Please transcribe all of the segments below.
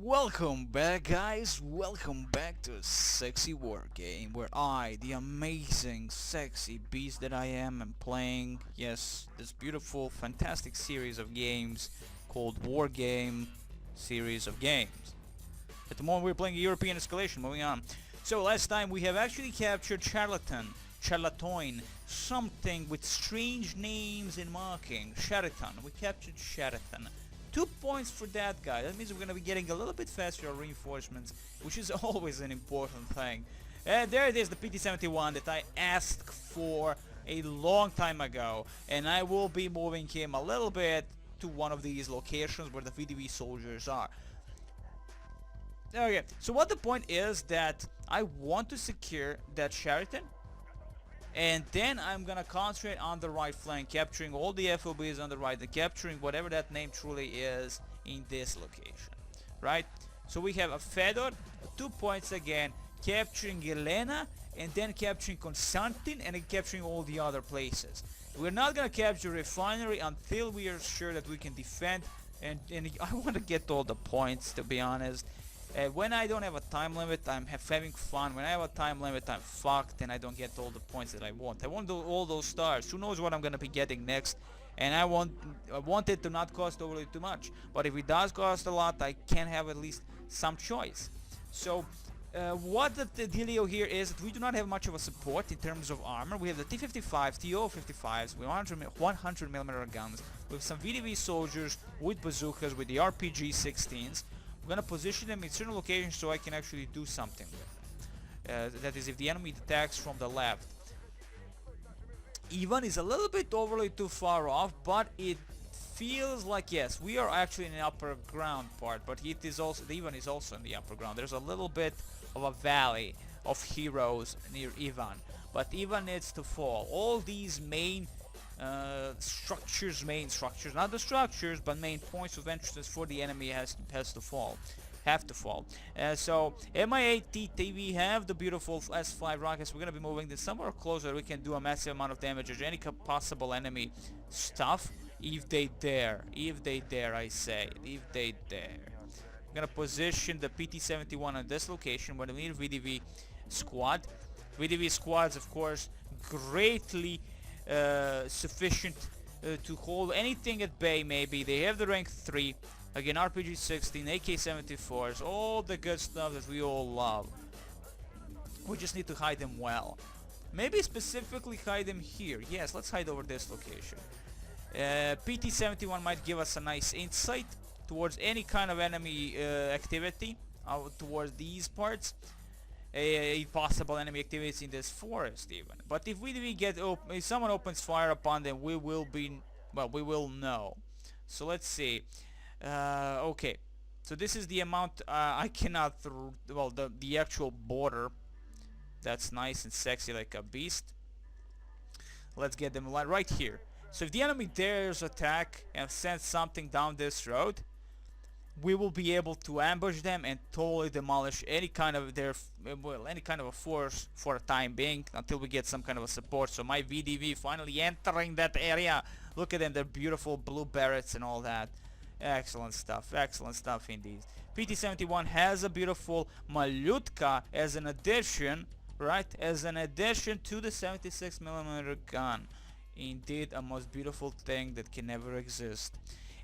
Welcome back, guys. Welcome back to a sexy war game where I, the amazing sexy beast that I am playing, yes, this beautiful fantastic series of games called Wargame series of games. At the moment we're playing European Escalation. Moving on. So last time we have actually captured Charlatoin, something with strange names and marking. Sheraton. We captured Sheraton. 2 points for that guy. That means we're gonna be getting a little bit faster reinforcements, which is always an important thing. And there it is, the Pt.71 that I asked for a long time ago, and I will be moving him a little bit to one of these locations where the VDV soldiers are. Okay, so what the point is that I want to secure that Sheraton, and then I'm gonna concentrate on the right flank, capturing all the FOBs on the right and capturing whatever that name truly is in this location, right? So we have a Fedor, 2 points again, capturing Elena, and then capturing Konstantin, and then capturing all the other places. We're not gonna capture Refinery until we are sure that we can defend, and I want to get all the points, to be honest. When I don't have a time limit, I'm having fun. When I have a time limit, I'm fucked and I don't get all the points that I want. I want all those stars. Who knows what I'm gonna be getting next? And I want it to not cost overly too much. But if it does cost a lot, I can have at least some choice. So what the dealio here is that we do not have much of a support in terms of armor. We have the T-55s, TO-55s, with 100mm guns, with some VDV soldiers with bazookas, with the RPG-16s. I'm gonna position them in certain locations so I can actually do something with them. That is, if the enemy attacks from the left. Ivan is a little bit overly too far off, but it feels like, yes, we are actually in the upper ground part, but it is also, Ivan is also in the upper ground. There's a little bit of a valley of heroes near Ivan, but Ivan needs to fall. All these main structures, not the structures, but main points of entrance for the enemy have to fall. So Mi-8T, we have the beautiful S5 rockets. We're gonna be moving this somewhere closer. We can do a massive amount of damage to any possible enemy stuff if they dare. I say, if they dare. I'm gonna position the Pt-71 on this location where we need VDV squad. VDV squads, of course, greatly sufficient to hold anything at bay. Maybe they have the rank 3, again RPG-16, AK-74s, all the good stuff that we all love. We just need to hide them well. Maybe specifically hide them here. Yes, let's hide over this location. Pt-71 might give us a nice insight towards any kind of enemy activity towards these parts. Possible enemy activities in this forest even. But if if someone opens fire upon them, we will know. So let's see. Okay, so this is the amount I cannot the actual border. That's nice and sexy like a beast. Let's get them right here. So if the enemy dares attack and sends something down this road, we will be able to ambush them and totally demolish any kind of a force for a time being until we get some kind of a support. So my VDV finally entering that area. Look at them, they're beautiful blue berets and all that. Excellent stuff indeed. Pt-71 has a beautiful Malutka as an addition, right? As an addition to the 76mm gun. Indeed, a most beautiful thing that can never exist.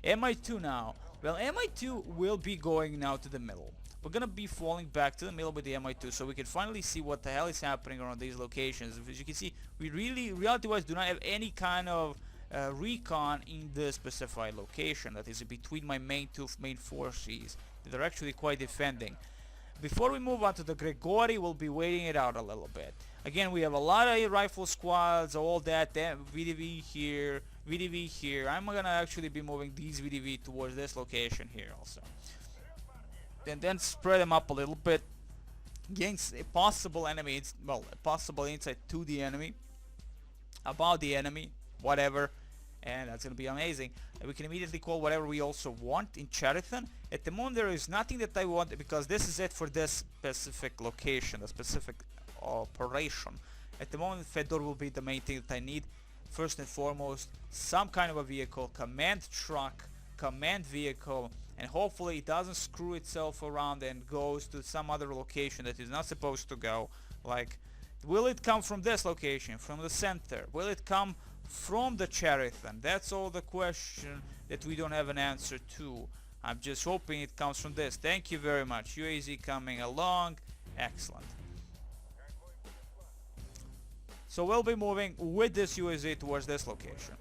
Mi-2 now. Well, Mi-2 will be going now to the middle. We're gonna be falling back to the middle with the Mi-2 so we can finally see what the hell is happening around these locations. As you can see, we reality-wise, do not have any kind of recon in the specified location. That is between my main forces that are actually quite defending. Before we move on to the Grigori, we'll be waiting it out a little bit. Again, we have a lot of rifle squads, all that, VDV here, VDV here. I'm gonna actually be moving these VDV towards this location here also. And then spread them up a little bit against a possible enemy, a possible insight to the enemy, about the enemy, whatever. And that's gonna be amazing. And we can immediately call whatever we also want in Sheraton. At the moment there is nothing that I want because this is it for this specific location, a specific operation. At the moment Fedor will be the main thing that I need. First and foremost, some kind of a vehicle, command truck, command vehicle, and hopefully it doesn't screw itself around and goes to some other location that is not supposed to go. Like, will it come from this location, from the center? Will it come from the Chariton? That's all the question that we don't have an answer to. I'm just hoping it comes from this. Thank you very much. UAZ coming along. Excellent. So we'll be moving with this UAZ towards this location.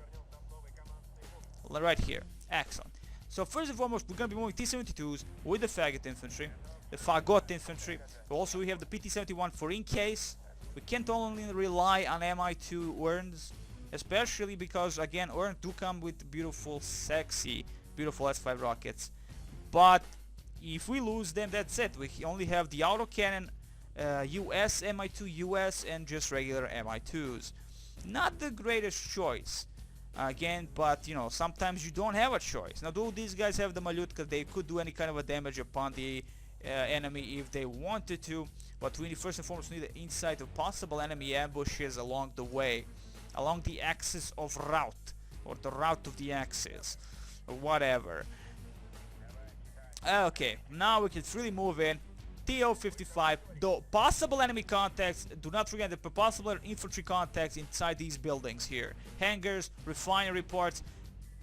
Right here. Excellent. So first and foremost, we're going to be moving T-72s with the Fagot infantry. The Fagot infantry. Also we have the Pt.21 for in case. We can't only rely on Mi-2 urns, especially because again urns do come with beautiful, sexy, beautiful S5 rockets. But if we lose them, that's it. We only have the autocannon US Mi-2 US and just regular Mi-2s. Not the greatest choice again, but you know, sometimes you don't have a choice. Now though these guys have the Malutka, they could do any kind of a damage upon the enemy if they wanted to, but we need, first and foremost, need the insight of possible enemy ambushes along the way, along the axis of route, or the route of the axis, or whatever. Okay, now we can freely move in. TO-55, though possible enemy contacts, do not forget the possible infantry contacts inside these buildings here. Hangars, refinery parts,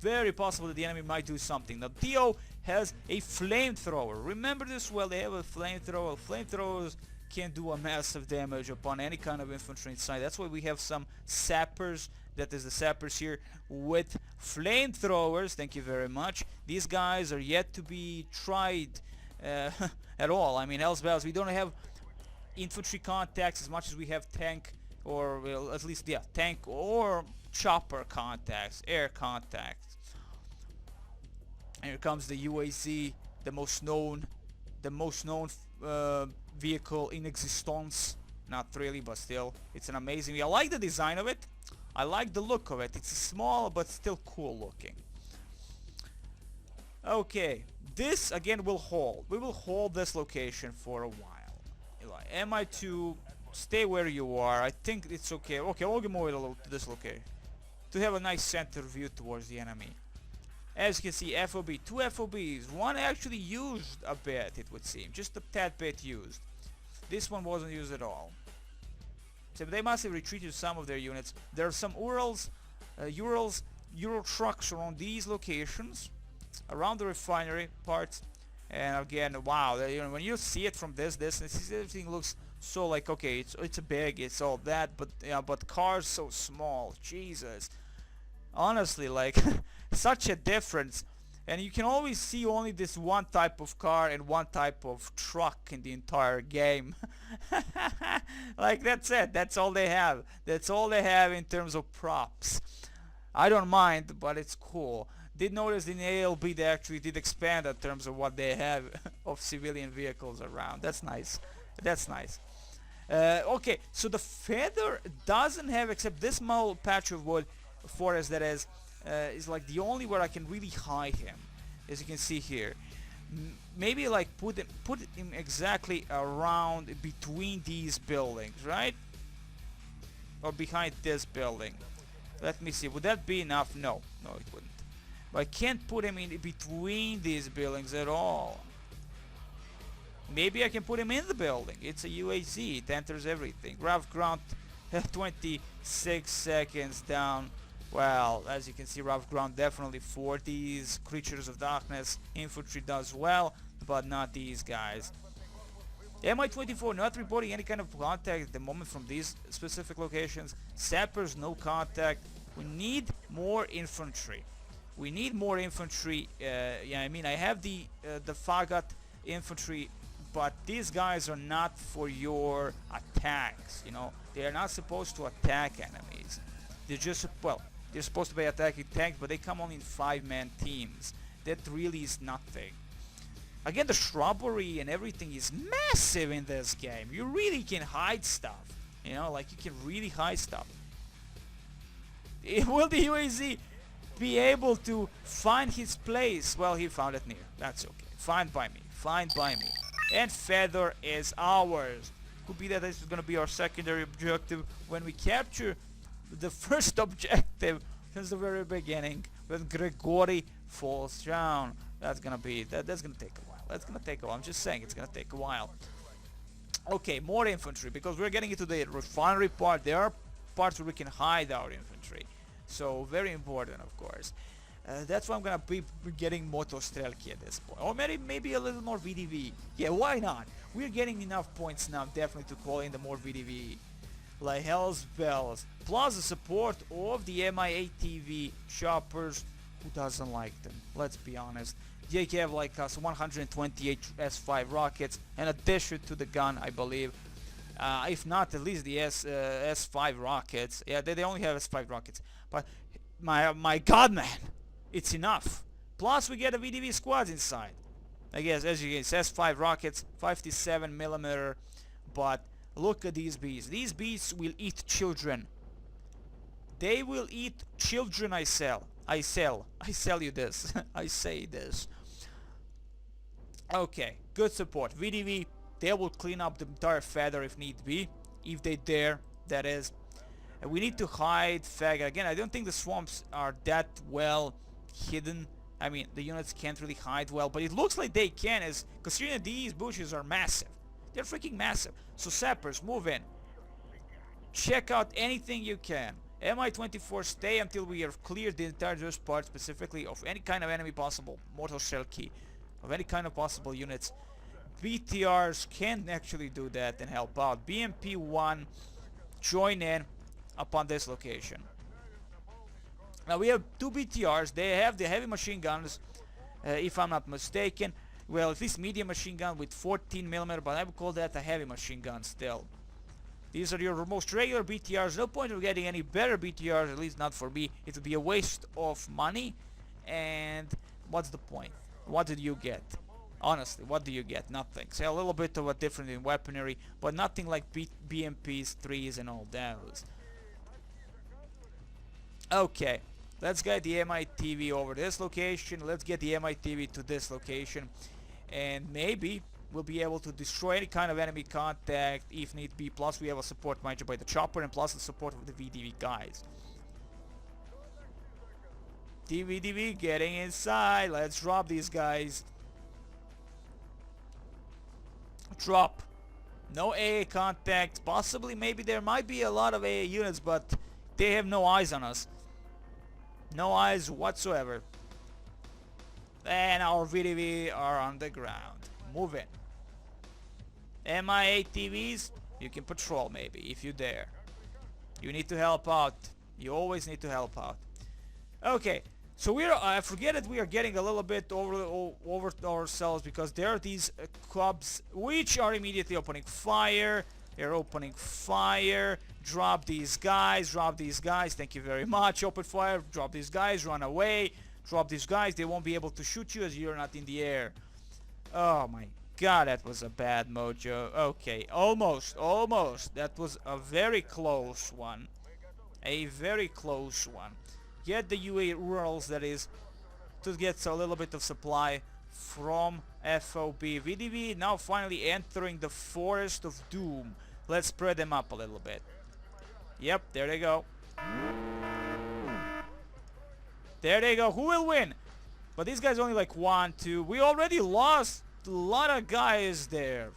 very possible that the enemy might do something. Now TO has a flamethrower. Remember this well, they have a flamethrower. Flamethrowers can do a massive damage upon any kind of infantry inside. That's why we have some sappers, that is the sappers here, with flamethrowers. Thank you very much. These guys are yet to be tried at all. I mean, else bells, we don't have infantry contacts as much as we have tank, or well, at least, yeah, tank or chopper contacts, air contacts. And here comes the UAZ, the most known vehicle in existence. Not really, but still, it's an amazing. I like the design of it. I like the look of it. It's small but still cool looking. Okay, this again will hold. We will hold this location for a while. Mi-2, stay where you are. I think it's okay. Okay, we'll move it a little to this location to have a nice center view towards the enemy. As you can see, FOB, 2 FOBs. One actually used a bit, it would seem. Just a tad bit used. This one wasn't used at all. So they must have retreated some of their units. There are some Euro trucks around these locations, around the refinery parts. And again, wow, you know, when you see it from this distance, everything looks so like, okay, it's big, it's all that, but yeah, but cars so small. Jesus, honestly, like such a difference. And you can always see only this one type of car and one type of truck in the entire game. Like, that's it. That's all they have. That's all they have in terms of props. I don't mind, but it's cool. Did notice in ALB they actually did expand in terms of what they have of civilian vehicles around. That's nice. That's nice. Okay, so the Feather doesn't have, except this small patch of wood forest that is like the only where I can really hide him, as you can see here. Maybe like put him exactly around between these buildings, right? Or behind this building. Let me see, would that be enough? No, it wouldn't. But I can't put him in between these buildings at all. Maybe I can put him in the building. It's a UAZ, it enters everything. Rough ground, 26 seconds down. Well, as you can see, rough ground definitely for these creatures of darkness. Infantry does well, but not these guys. Mi-24 not reporting any kind of contact at the moment from these specific locations. Sappers, no contact. We need more infantry. We need more infantry. Yeah, I mean, I have the Fagot infantry, but these guys are not for your attacks. You know, they are not supposed to attack enemies. They're just, well, they're supposed to be attacking tanks, but they come only in 5-man teams. That really is nothing. Again, the shrubbery and everything is massive in this game. You really can hide stuff. You know, like you can really hide stuff. Will the UAZ be able to find his place? Well, he found it near. That's okay. Fine by me. Fine by me. And Feather is ours. Could be that this is going to be our secondary objective when we capture the first objective since the very beginning, when Grigori falls down. That's gonna be that's gonna take a while. That's gonna take a while. I'm just saying it's gonna take a while. Okay, more infantry, because we're getting into the refinery part. There are parts where we can hide our infantry, so very important, of course. That's why I'm gonna be getting Motostrelki at this point, or maybe a little more VDV. Yeah, why not? We're getting enough points now, definitely, to call in the more VDV. Like hell's bells. Plus the support of the MI-ATV choppers. Who doesn't like them? Let's be honest. They have like us 128 S5 rockets in addition to the gun, I believe. If not, at least the S5 rockets. Yeah, they only have S5 rockets. But my God, man, it's enough. Plus we get a VDV squad inside. I guess as you can see, S5 rockets, 57mm. But look at these beasts. These beasts will eat children. They will eat children. I sell you this. I say this. Okay, good support. VDV, they will clean up the entire feather if need be, if they dare, that is. And we need to hide Fag. Again, I don't think the swamps are that well hidden. I mean, the units can't really hide well, but it looks like they can, as considering that these bushes are massive. They're freaking massive. So sappers, move in. Check out anything you can. Mi-24, stay until we have cleared the entire first part, specifically of any kind of enemy possible, mortar shell key, of any kind of possible units. BTRs can actually do that and help out. BMP-1, join in upon this location. Now we have two BTRs. They have the heavy machine guns, if I'm not mistaken. Well, at least medium machine gun with 14mm, but I would call that a heavy machine gun still. These are your most regular BTRs. No point of getting any better BTRs, at least not for me. It would be a waste of money. And what's the point? What did you get? Honestly, what do you get? Nothing. Say a little bit of a difference in weaponry, but nothing like BMPs, 3s, and all those. Okay, let's get the MITV over this location. Let's get the MITV to this location. And maybe we'll be able to destroy any kind of enemy contact if need be. Plus we have a support, mind you, by the chopper, and plus the support of the VDV guys. VDV getting inside. Let's drop these guys. Drop. No AA contact. Possibly, maybe there might be a lot of AA units, but they have no eyes on us. No eyes whatsoever. And our VDV are on the ground. Move in. MI-ATVs, you can patrol maybe, if you dare. You need to help out. You always need to help out. Okay, so I forget that we are getting a little bit over ourselves, because there are these clubs which are immediately opening fire. They're opening fire. Drop these guys, thank you very much. Open fire, drop these guys, run away. Drop these guys, they won't be able to shoot you as you're not in the air. Oh my God, that was a bad mojo. Okay, almost. That was a very close one. A very close one. Get the UA Urals, that is, to get a little bit of supply from FOB. VDV now finally entering the Forest of Doom. Let's spread them up a little bit. Yep, there they go. There they go. Who will win? But these guys only like 1, 2. We already lost a lot of guys there.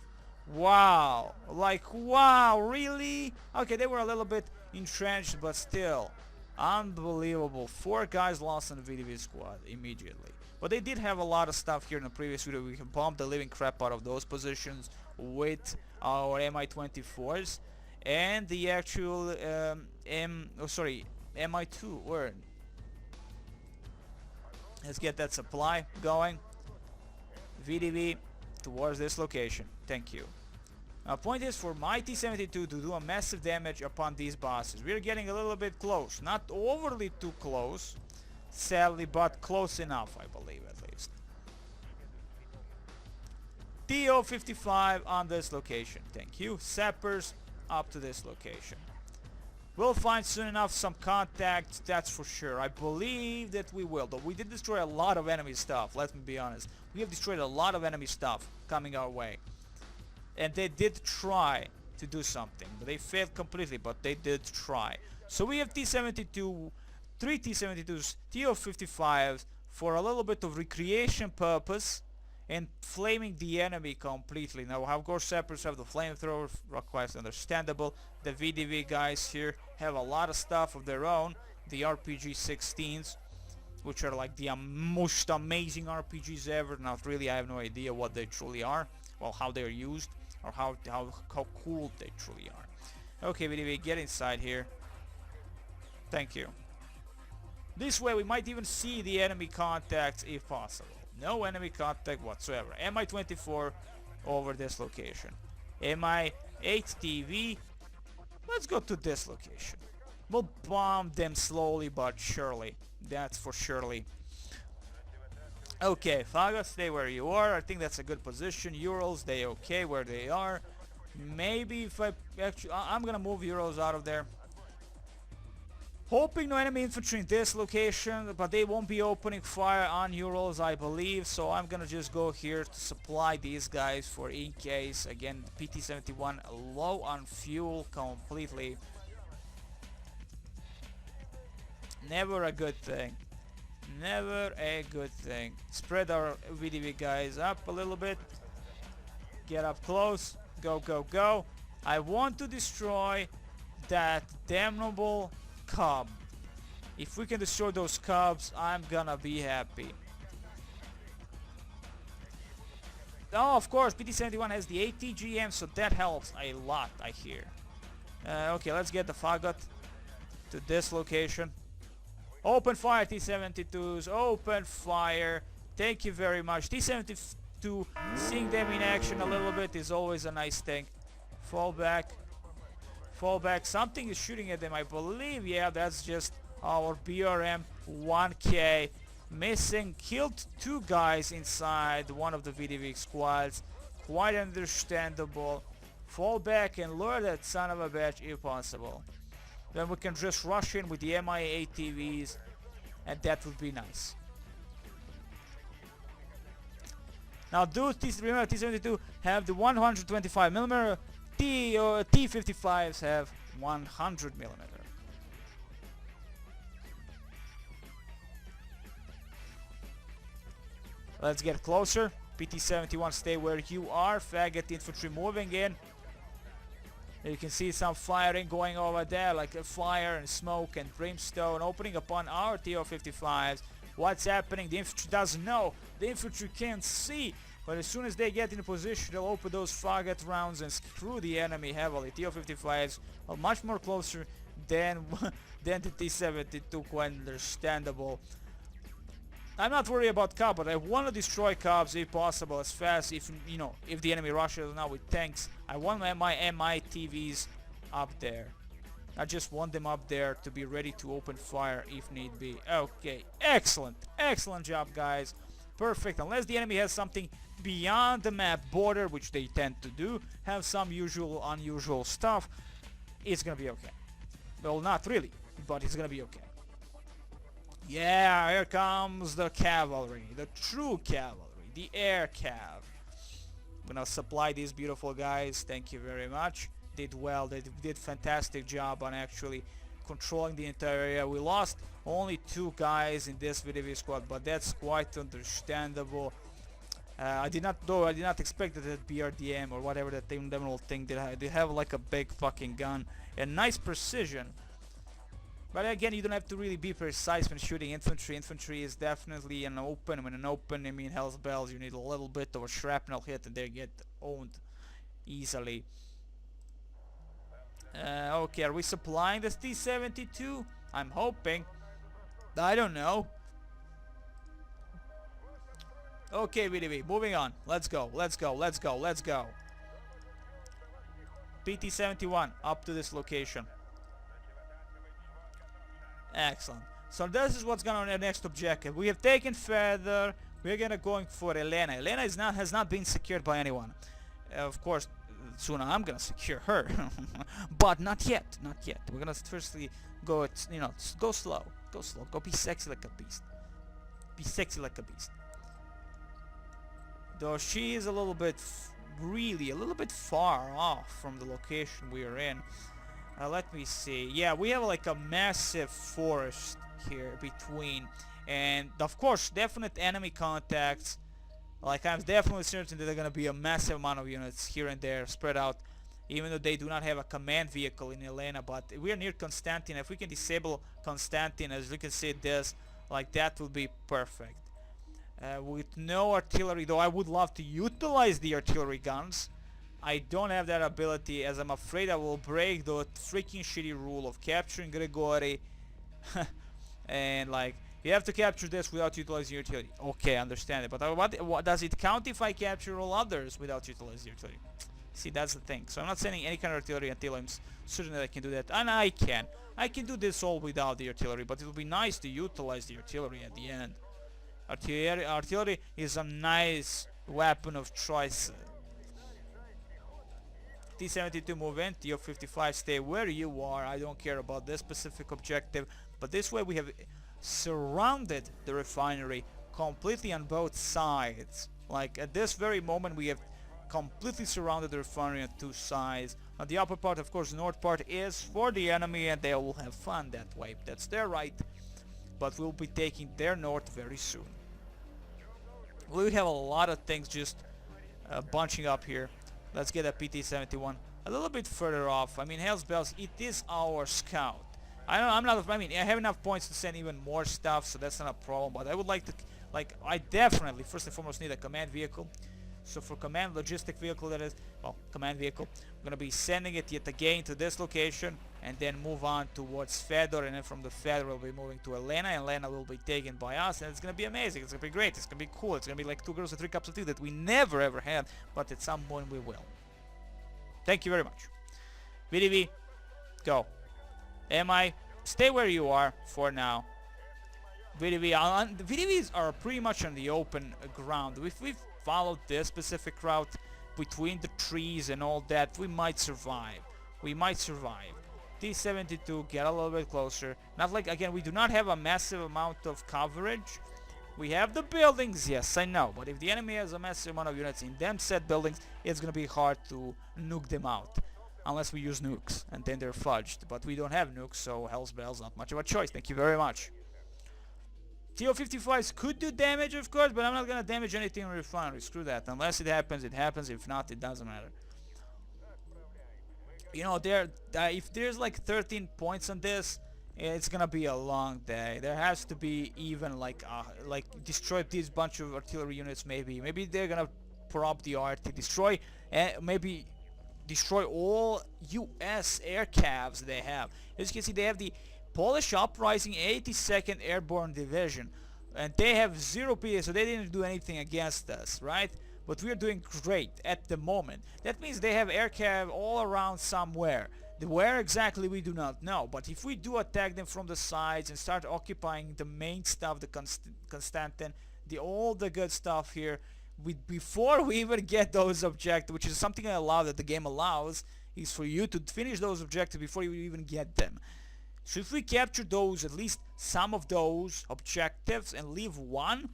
Wow. Like, wow, really? Okay, they were a little bit entrenched, but still. Unbelievable. 4 guys lost in the VDV squad immediately. But they did have a lot of stuff here in the previous video. We can bomb the living crap out of those positions with our Mi-24s. And the actual Mi-2 word. Let's get that supply going. VDV towards this location. Thank you. Now, point is for my T-72 to do a massive damage upon these bosses. We're getting a little bit close. Not overly too close, sadly, but close enough, I believe, at least. T-55 on this location. Thank you. Sappers up to this location. We'll find soon enough some contact, that's for sure. I believe that we will, though we did destroy a lot of enemy stuff, let me be honest. We have destroyed a lot of enemy stuff coming our way. And they did try to do something, but they failed completely, but they did try. So we have T-72, 3 T-72s, T-55s, for a little bit of recreation purpose and flaming the enemy completely. Now, of course, sappers have the flamethrower, quite understandable. The VDV guys here have a lot of stuff of their own. The RPG-16s, which are like the most amazing RPGs ever. Not really, I have no idea what they truly are, well, how they're used, or how cool they truly are. Okay, VDV, get inside here. Thank you. This way we might even see the enemy contacts if possible. No enemy contact whatsoever. Mi-24 over this location. Mi-8TV, let's go to this location. We'll bomb them slowly but surely. That's for surely. Okay, Faga, stay where you are. I think that's a good position. Urals, they okay where they are. Maybe if I actually... I'm gonna move Urals out of there. Hoping no enemy infantry in this location, but they won't be opening fire on Urals, I believe, so I'm gonna just go here to supply these guys for in case. Again, Pt-71 low on fuel completely. Never a good thing. Never a good thing. Spread our VDV guys up a little bit. Get up close. Go, go, go. I want to destroy that damnable cub. If we can destroy those cubs, I'm gonna be happy. Oh, of course, Pt-71 has the ATGM, so that helps a lot, I hear. Okay, let's get the Fagot to this location. Open fire, T-72s. Open fire. Thank you very much. T-72, seeing them in action a little bit is always a nice thing. Fall back. Fall back. Something is shooting at them, I believe. Yeah, that's just our BRM 1K. Missing. Killed two guys inside one of the VDV squads. Quite understandable. Fall back and lure that son of a bitch if possible. Then we can just rush in with the Mi-8TVs, and that would be nice. Now, remember T-72 have the 125mm, T-55s have 100mm. Let's get closer. Pt-71, stay where you are. Faggot infantry moving in. You can see some firing going over there, like a fire and smoke and brimstone opening upon our TO-55s. What's happening? The infantry doesn't know. The infantry can't see. But as soon as they get in position, they'll open those Fagot rounds and screw the enemy heavily. TO-55s are much more closer than the T-72, quite understandable. I'm not worried about Cobb, but I want to destroy Cobbs if possible, as fast, if the enemy rushes now with tanks. I want my Mi-TVs up there. I just want them up there to be ready to open fire if need be. Okay, excellent. Excellent job, guys. Perfect. Unless the enemy has something beyond the map border, which they tend to do, have some unusual stuff, it's gonna be okay. Well, not really, but it's gonna be okay. Yeah, here comes the cavalry, the true cavalry, the air cav. I'm gonna supply these beautiful guys. Thank you very much. Did well. They did fantastic job on actually controlling the entire area. We lost only 2 guys in this VDV squad, but that's quite understandable. I did not expect that BRDM or whatever that thing they have like a big fucking gun and nice precision. But again, you don't have to really be precise when shooting infantry. Infantry is definitely an open. When an open, I mean hell's bells, you need a little bit of a shrapnel hit and they get owned easily. Okay, are we supplying this T-72? I'm hoping. I don't know. Okay, VDV, moving on. Let's go, let's go, let's go, let's go. Pt-71, up to this location. Excellent. So this is what's going on the next objective. We have taken Feather. We're gonna going for Elena. Elena has not been secured by anyone. Of course, soon I'm gonna secure her, but not yet. Not yet. We're gonna firstly go. Go slow. Go slow. Go be sexy like a beast. Be sexy like a beast. Though she is a little bit, really a little bit far off from the location we are in. Let me see. Yeah, we have like a massive forest here between And of course, definite enemy contacts. Like, I'm definitely certain that there are gonna be a massive amount of units here and there spread out, even though they do not have a command vehicle in Elena. But we are near Constantine. If we can disable Constantine, as you can see this, like, that would be perfect. With no artillery, though I would love to utilize the artillery guns, I don't have that ability, as I'm afraid I will break the freaking shitty rule of capturing Grigori. And like, you have to capture this without utilizing your artillery. Okay, I understand it, but what does it count if I capture all others without utilizing your artillery? See, that's the thing. So I'm not sending any kind of artillery until I'm certain that I can do that. And I can do this all without the artillery, but it would be nice to utilize the artillery at the end. Artillery is a nice weapon of choice. T-72 move in, T-55 stay where you are. I don't care about this specific objective, but this way we have surrounded the refinery completely on both sides. Like, at this very moment we have completely surrounded the refinery on two sides. On the upper part, of course, the north part is for the enemy, and they will have fun that way. That's their right, but we'll be taking their north very soon. We have a lot of things just bunching up here. Let's get a Pt-71 a little bit further off. I mean, Hell's Bells, it is our scout. I have enough points to send even more stuff, so that's not a problem. But I would like to, like, I definitely first and foremost need a command vehicle. So for command logistic vehicle, that is, well, command vehicle, I'm gonna be sending it yet again to this location, and then move on towards Fedor, and then from the Fedor we'll be moving to Elena, and Elena will be taken by us, and it's gonna be amazing. It's gonna be great. It's gonna be cool. It's gonna be like 2 girls and 3 cups of tea that we never ever had, but at some point we will. Thank you very much. VDV, go. MI, stay where you are for now. VDV, the VDVs are pretty much on the open ground. If we've followed this specific route between the trees and all that, we might survive. We might survive. T-72, get a little bit closer. Not like, again, we do not have a massive amount of coverage. We have the buildings, yes, I know, but if the enemy has a massive amount of units in them said buildings, it's gonna be hard to nuke them out. Unless we use nukes, and then they're fudged. But we don't have nukes, so Hell's Bells not much of a choice. Thank you very much. TO-55s could do damage, of course, but I'm not gonna damage anything in the refinery. Screw that. Unless it happens, it happens. If not, it doesn't matter. You know, if there's like 13 points on this, it's gonna be a long day. There has to be even like destroy this bunch of artillery units. Maybe they're gonna prop the RT, destroy, maybe destroy all U.S. air cavs they have. As you can see, they have the Polish Uprising 82nd Airborne Division, and they have 0 PA, so they didn't do anything against us, right? But we're doing great at the moment. That means they have air cav all around somewhere. Where exactly we do not know, but if we do attack them from the sides and start occupying the main stuff, the Constantin, all the good stuff here, before we even get those objectives, which is something I allow that the game allows, is for you to finish those objectives before you even get them. So if we capture those, at least some of those objectives, and leave one,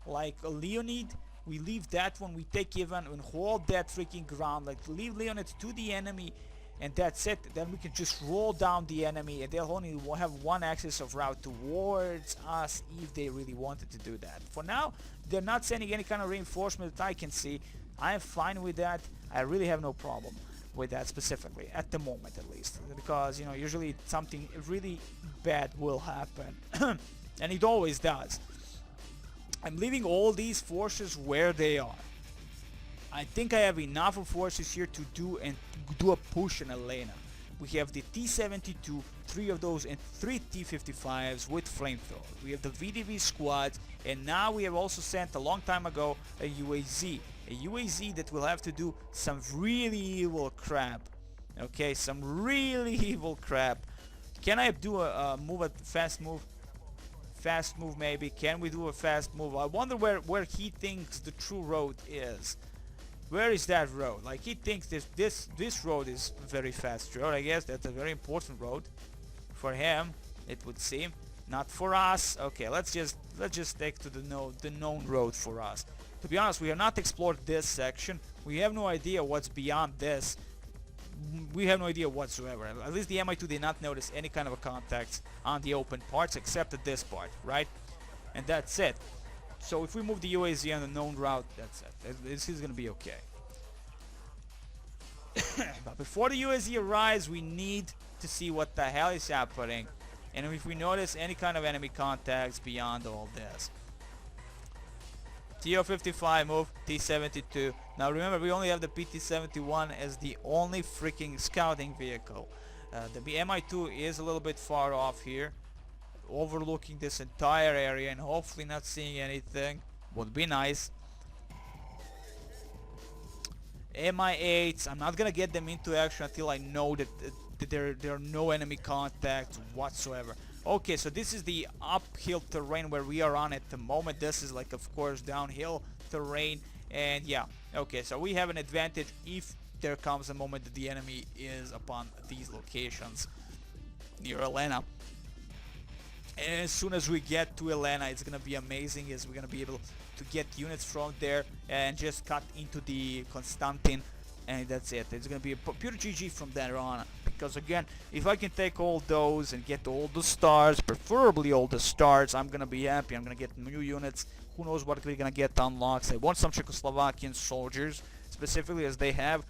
like a Leonid, we leave that one, we take Ivan and hold that freaking ground, like leave Leonid to the enemy, and that's it. Then we can just roll down the enemy, and they'll only have one axis of route towards us if they really wanted to do that. For now, they're not sending any kind of reinforcement that I can see. I'm fine with that. I really have no problem with that specifically, at the moment at least, because, you know, usually something really bad will happen, and it always does. I'm leaving all these forces where they are. I think I have enough of forces here to do a push in Elena. We have the T-72, 3 of those, and 3 T-55s with flamethrower. We have the VDV squads, and now we have also sent a long time ago a UAZ. A UAZ that will have to do some really evil crap. Okay, some really evil crap. Can I do a fast move? Fast move maybe. Can we do a fast move? I wonder where he thinks the true road is. Where is that road? Like, he thinks this road is a very fast road. I guess that's a very important road for him, it would seem. Not for us. Okay, let's just take to the known road for us. To be honest, we have not explored this section. We have no idea what's beyond this. We have no idea whatsoever. At least the MI2 did not notice any kind of a contacts on the open parts except at this part, right? and that's it. So if we move the UAZ on the known route, that's it. This is gonna be okay. But before the UAZ arrives, we need to see what the hell is happening, and if we notice any kind of enemy contacts beyond all this. TO-55 move, T-72. Now remember, we only have the Pt-71 as the only freaking scouting vehicle. The Mi-2 is a little bit far off here, overlooking this entire area and hopefully not seeing anything. Would be nice. Mi-8s, I'm not gonna get them into action until I know that there are no enemy contacts whatsoever. Okay, so this is the uphill terrain where we are on at the moment. This is like, of course, downhill terrain, and yeah, okay, so we have an advantage if there comes a moment that the enemy is upon these locations near Elena. And as soon as we get to Elena, it's gonna be amazing, as we're gonna be able to get units from there and just cut into the Constantin, and that's it. It's gonna be a pure GG from there on, because again, if I can take all those and get all the stars, preferably all the stars, I'm gonna be happy. I'm gonna get new units. Who knows what we're gonna get unlocked. I want some Czechoslovakian soldiers, specifically as they have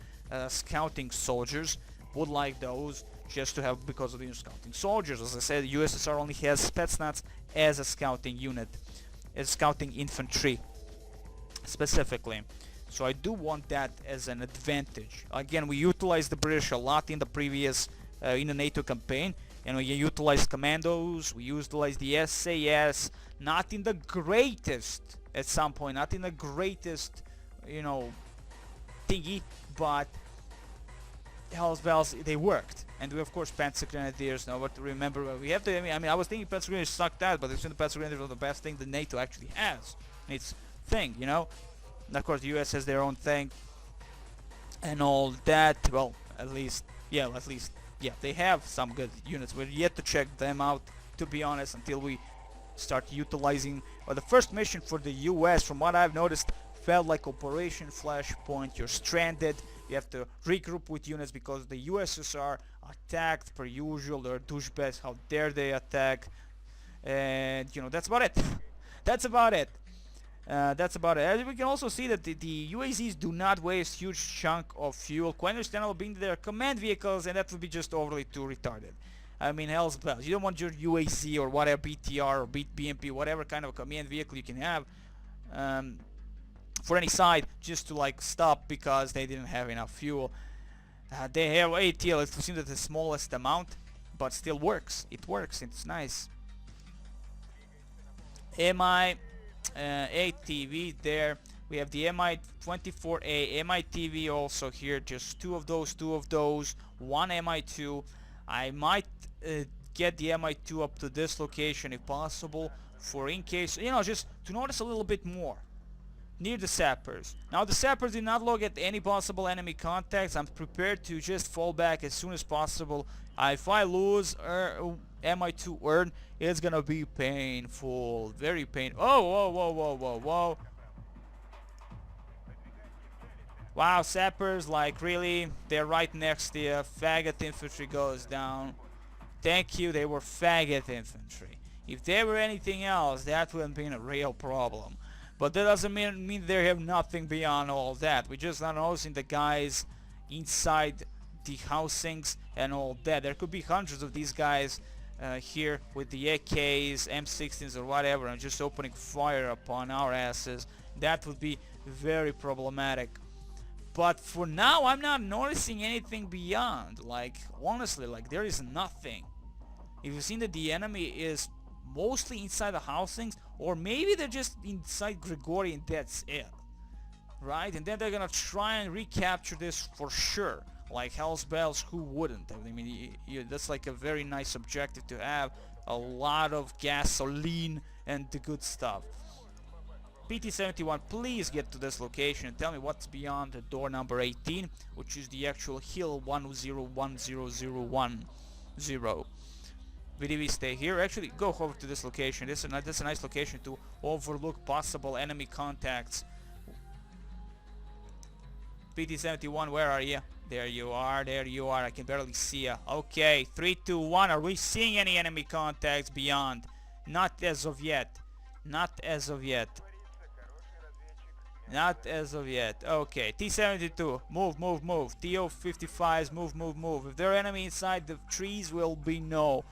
scouting soldiers. Would like those just to have, because of the scouting soldiers. As I said, USSR only has Spetsnaz as a scouting unit, as scouting infantry specifically. So I do want that as an advantage. Again, we utilized the British a lot in the previous, in the NATO campaign, and we utilized commandos, we utilized the SAS, not in the greatest, at some point, not in the greatest, you know, thingy, but hell's bells, they worked. And we of course Panzer Grenadiers. Now, but remember, we have to. I mean, I was thinking Panzer Grenadiers sucked out, but it's the Panzer Grenadiers are the best thing the NATO actually has. It's thing, you know. And of course, the US has their own thing and all that. Well, at least, yeah, they have some good units. We're yet to check them out, to be honest, until we start utilizing. Well, the first mission for the US, from what I've noticed, felt like Operation Flashpoint. You're stranded. You have to regroup with units because the USSR attacked per usual. They're douchebags. How dare they attack? And you know, that's about it. That's about it. As we can also see that the UAZs do not waste huge chunk of fuel. Quite understandable, being their command vehicles, and that would be just overly too retarded. I mean, hell's bells. You don't want your UAZ or whatever, BTR or BMP, whatever kind of command vehicle you can have, for any side, just to like stop because they didn't have enough fuel. They have ATL. It seems that the smallest amount, but still works. It works. It's nice. Mi. ATV there. We have the Mi-24A, Mi-TV also here. Just two of those. One Mi-2. I might get the Mi-2 up to this location if possible, for in case, you know, just to notice a little bit more near the sappers. Now the sappers did not look at any possible enemy contacts. I'm prepared to just fall back as soon as possible. If I lose Mi-2 earn, it's gonna be painful, very painful. Oh, whoa. Wow, sappers, like really, they're right next to you. Faggot infantry goes down. Thank you, they were faggot infantry. If they were anything else, that would have been a real problem. But that doesn't mean they have nothing beyond all that. We just not noticing the guys inside the housings and all that. There could be hundreds of these guys here with the AKs, M16s or whatever, and just opening fire upon our asses. That would be very problematic. But for now, I'm not noticing anything beyond. Like, honestly, like, there is nothing. If you've seen that the enemy is mostly inside the housings, or maybe they're just inside Grigori and that's it, right? And then they're gonna try and recapture this for sure. Like hell's bells, who wouldn't? I mean, that's like a very nice objective to have. A lot of gasoline and the good stuff. Pt-71, please get to this location and tell me what's beyond the door number 18, which is the actual hill 101010. VDV stay here. Actually, go over to this location. This is a nice location to overlook possible enemy contacts. Pt-71, where are you? There you are. I can barely see you. Okay, 3, 2, 1. Are we seeing any enemy contacts beyond? Not as of yet. Not as of yet. Not as of yet. Okay, T-72, move, move, move. TO-55s, move, move, move. If there are enemy inside the trees, we'll know.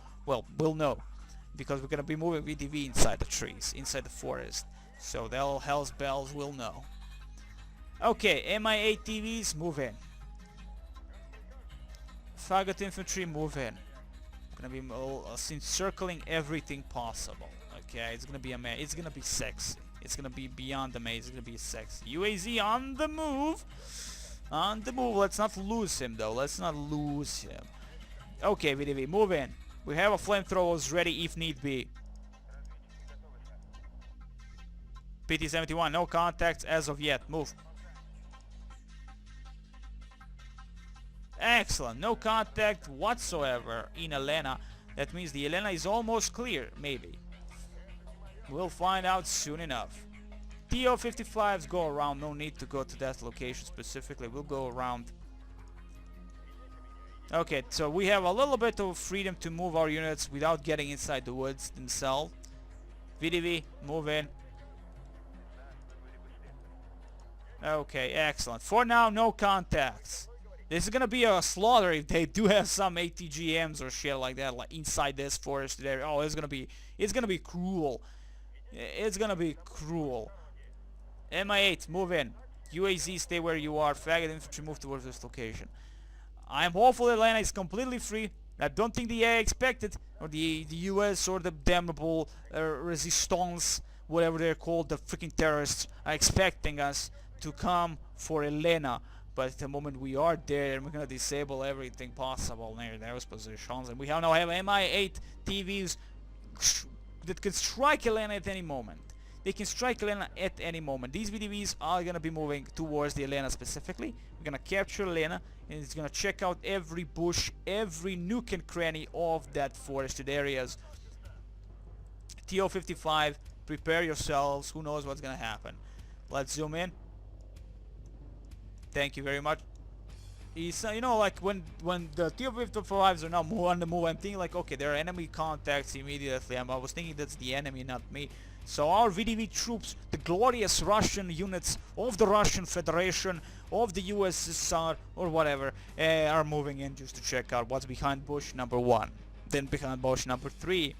Because we're gonna be moving VDV inside the trees, inside the forest. So the all hell's bells will know. Okay, MI-8 TVs, move in. Faggot infantry, move in. Gonna be encircling everything possible. Okay, it's gonna be it's gonna be sexy. It's gonna be beyond amazing. It's gonna be sexy. UAZ on the move. On the move. Let's not lose him though. Let's not lose him. Okay, VDV, move in. We have a flamethrowers ready if need be. Pt-71, no contacts as of yet. Move. Excellent. No contact whatsoever in Elena. That means the Elena is almost clear, maybe. We'll find out soon enough. TO-55s go around. No need to go to that location specifically. We'll go around. Okay, so we have a little bit of freedom to move our units without getting inside the woods themselves. VDV, move in. Okay, excellent. For now, no contacts. This is gonna be a slaughter if they do have some ATGMs or shit like that, like inside this forest area. Oh, it's gonna be cruel. It's gonna be cruel. MI8, move in. UAZ, stay where you are. Faggot infantry, move towards this location. I'm hopeful Atlanta is completely free. I don't think the AI expected, or the US or the damnable resistance, whatever they're called, the freaking terrorists, are expecting us to come for Elena. But at the moment we are there, we're gonna disable everything possible near those positions, and we now have MI8 TVs that can strike Elena at any moment. They can strike Elena at any moment. These VDVs are gonna be moving towards the Elena specifically. We're gonna capture Elena, and it's gonna check out every bush, every nook and cranny of that forested areas. TO-55, prepare yourselves. Who knows what's gonna happen? Let's zoom in. Thank you very much. It's, you know, like when the TO-55s are now on the move, I'm thinking like, okay, there are enemy contacts immediately. I was thinking that's the enemy, not me. So our VDV troops, the glorious Russian units of the Russian Federation, of the USSR, or whatever, are moving in just to check out what's behind bush number 1. Then behind bush number 3.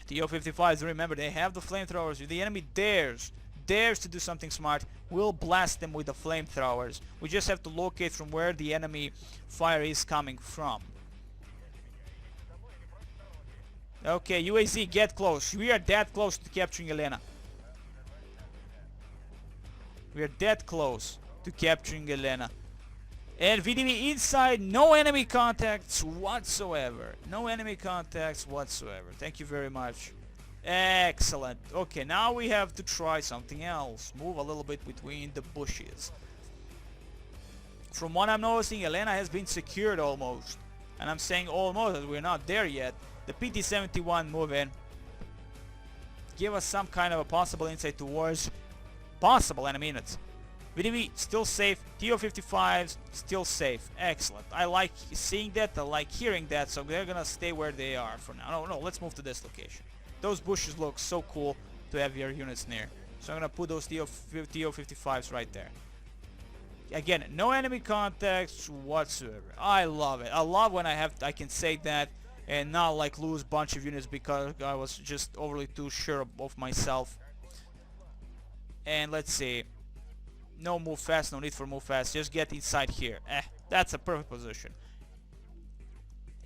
TO-55s, remember, they have the flamethrowers. If the enemy dares to do something smart, we'll blast them with the flamethrowers. We just have to locate from where the enemy fire is coming from. Okay, UAZ, get close. We are that close to capturing Elena. We are that close to capturing Elena. And VDV inside, no enemy contacts whatsoever. No enemy contacts whatsoever. Thank you very much. Excellent. Okay, now we have to try something else. Move a little bit between the bushes. From what I'm noticing, Elena has been secured almost. And I'm saying almost as we're not there yet. The Pt-71 move in. Give us some kind of a possible insight towards possible enemy units. VDV still safe. TO-55s still safe. Excellent. I like seeing that. I like hearing that. So they're gonna stay where they are for now. No, let's move to this location. Those bushes look so cool to have your units near. So I'm gonna put those TO-55s right there. Again, no enemy contacts whatsoever. I love it. I love when I can say that and not like lose bunch of units because I was just overly too sure of myself. And let's see. No move fast, no need for move fast. Just get inside here. That's a perfect position.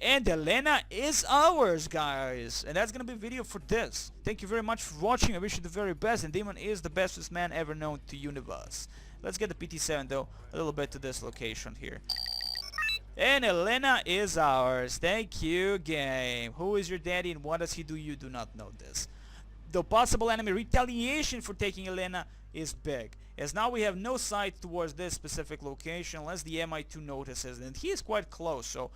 And Elena is ours, guys. And that's gonna be a video for this. Thank you very much for watching. I wish you the very best. And Demon is the bestest man ever known to universe. Let's get the PT-7 though a little bit to this location here. And Elena is ours. Thank you, game. Who is your daddy and what does he do? You do not know this. The possible enemy retaliation for taking Elena is big, as now we have no sight towards this specific location unless the MI2 notices, and he is quite close, so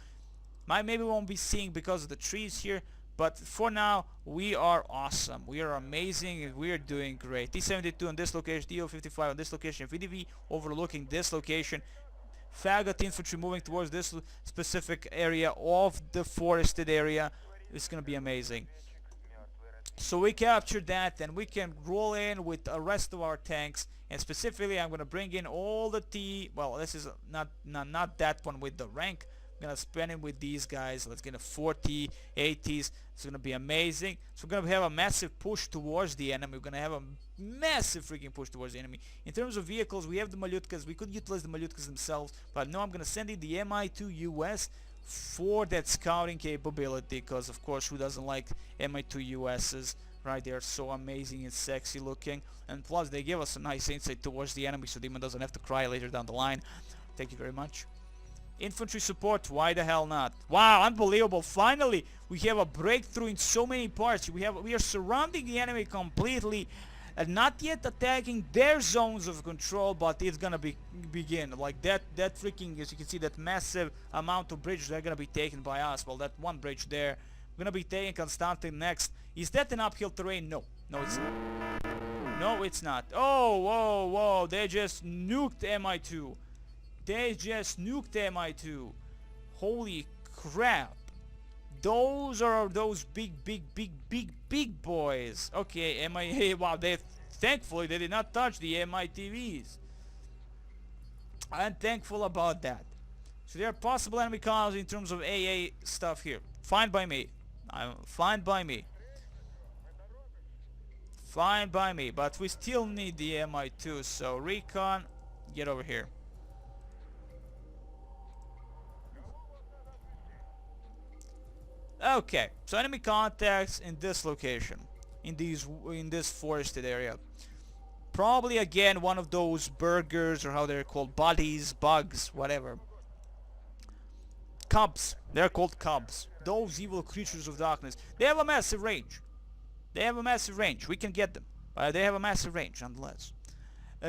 maybe won't be seeing because of the trees here, but for now we are awesome, we are amazing, and we are doing great. T-72 on this location, TO-55 on this location, VDV overlooking this location, Faggot infantry moving towards this specific area of the forested area. It's gonna be amazing. So we captured that, and we can roll in with the rest of our tanks. And specifically, I'm gonna bring in all the well, this is not that one with the rank. I'm gonna spend it with these guys. Let's get a 40 80s. It's gonna be amazing. So we're gonna have a massive push towards the enemy. We're gonna have a massive freaking push towards the enemy. In terms of vehicles, we have the Malyutkas. We could utilize the Malyutkas themselves, but no, I'm gonna send in the Mi-2 US for that scouting capability, because of course, who doesn't like Mi-2 USs, right? They are so amazing and sexy looking, and plus they give us a nice insight towards the enemy, so Demon doesn't have to cry later down the line. Thank you very much. Infantry support, why the hell not? Wow, unbelievable. Finally, we have a breakthrough in so many parts. We are surrounding the enemy completely, and not yet attacking their zones of control, but it's gonna begin. Like that freaking, as you can see, that massive amount of bridges are gonna be taken by us. Well, that one bridge there, we're gonna be taking Constantine next. Is that an uphill terrain? No. No, it's not. No, it's not. Oh, whoa, whoa. They just nuked Mi-2. They just nuked Mi-2. Holy crap. Those are those big boys. Okay, wow, thankfully they did not touch the Mi-TVs. I'm thankful about that. So there are possible enemy columns in terms of AA stuff here. Fine by me. Fine by me. Fine by me, but we still need the Mi-2, so recon, get over here. Okay, so enemy contacts in this location, in this forested area. Probably again one of those burgers, or how they're called, buddies, bugs, whatever. Cubs, they're called cubs. Those evil creatures of darkness. They have a massive range. They have a massive range. We can get them. They have a massive range, nonetheless.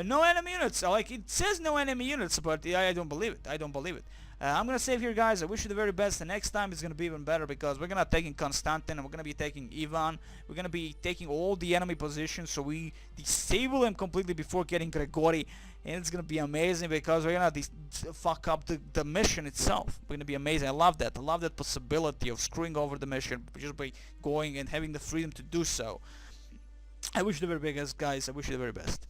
No enemy units. Like, it says no enemy units, but I don't believe it. I don't believe it. I'm gonna save here, guys. I wish you the very best. The next time is gonna be even better, because we're gonna be taking Constantine, and we're gonna be taking Ivan. We're gonna be taking all the enemy positions, so we disable them completely before getting Grigori, and it's gonna be amazing, because we're gonna fuck up the mission itself. We're gonna be amazing. I love that. I love that possibility of screwing over the mission just by going and having the freedom to do so. I wish you the very best, guys. I wish you the very best.